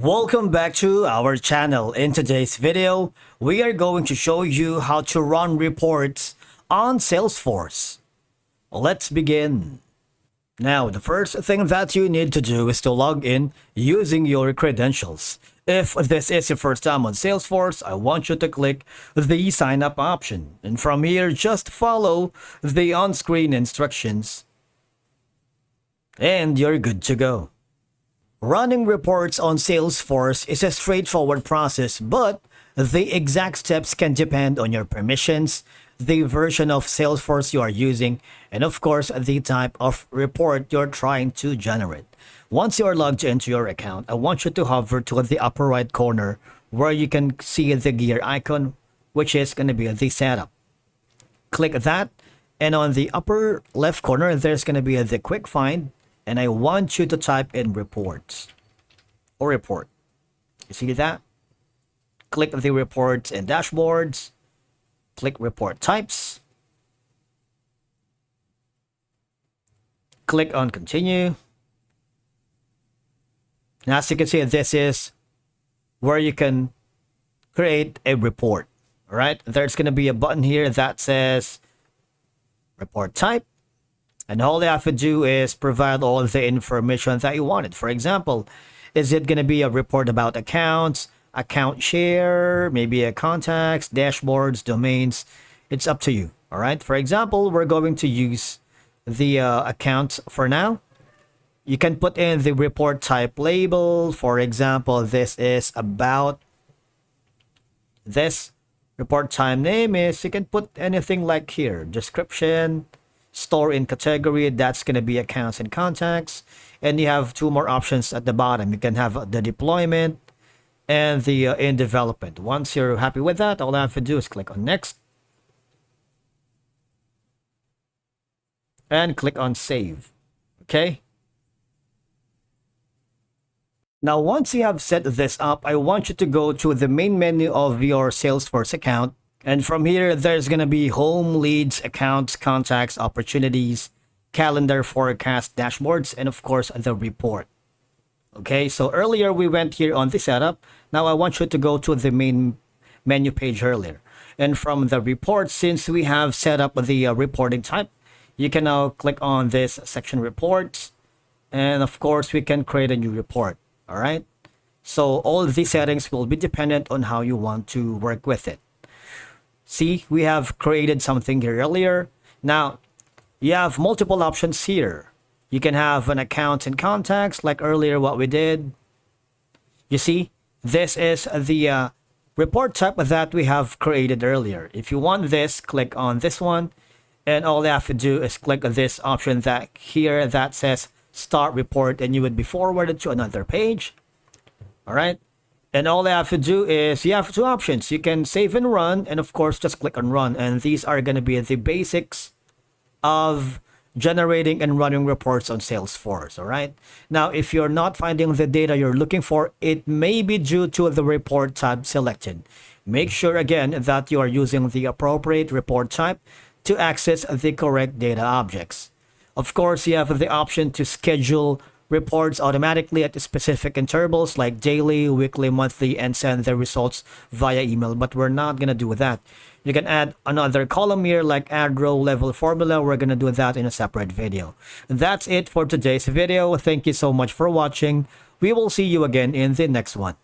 Welcome back to our channel. In today's video, we are going to show you how to run reports on Salesforce. Let's begin. Now, the first thing that you need to do is to log in using your credentials. If this is your first time on Salesforce, I want you to click the sign up option. And from here, just follow the on-screen instructions. And you're good to go. Running reports on Salesforce is a straightforward process, but the exact steps can depend on your permissions, the version of Salesforce you are using, and of course, the type of report you're trying to generate. Once you are logged into your account, I want you to hover to the upper right corner where you can see the gear icon, which is going to be the setup. Click that, and on the upper left corner, there's going to be the quick find. And I want you to type in reports or report. You see that? Click the reports and dashboards. Click report types. Click on continue. Now, as you can see, this is where you can create a report. All right. There's going to be a button here that says report type. And all you have to do is provide all the information that you wanted. For example, is it going to be a report about accounts, account share, maybe a contacts, dashboards, domains? It's up to you. All right. For example, we're going to use the accounts for now. You can put in the report type label. For example, this is about this. Report time name is, you can put anything like here, description, store in category, that's going to be accounts and contacts. And you have two more options at the bottom. You can have the deployment and the in development. Once you're happy with that, all I have to do is click on next and click on save. Okay. Now, once you have set this up, I want you to go to the main menu of your Salesforce account. And from here, there's going to be home, leads, accounts, contacts, opportunities, calendar, forecast, dashboards, and of course, the report. Okay, so earlier we went here on the setup. Now I want you to go to the main menu page earlier. And from the report, since we have set up the reporting type, you can now click on this section reports. And of course, we can create a new report. All right. So all of these settings will be dependent on how you want to work with it. See, we have created something here earlier. Now, you have multiple options here. You can have an account and contacts like earlier what we did. You see, this is the report type that we have created earlier. If you want this, click on this one. And all you have to do is click on this option that here that says start report, and you would be forwarded to another page. All right. And all I have to do is, you have two options. You can save and run, and of course, just click on run. And these are going to be the basics of generating and running reports on Salesforce. All right. Now, if you're not finding the data you're looking for, it may be due to the report type selected. Make sure again that you are using the appropriate report type to access the correct data objects. Of course, you have the option to schedule reports automatically at specific intervals like daily, weekly, monthly, and send the results via email. But we're not going to do that. You can add another column here like add row level formula. We're going to do that in a separate video. That's it for today's video. Thank you so much for watching. We will see you again in the next one.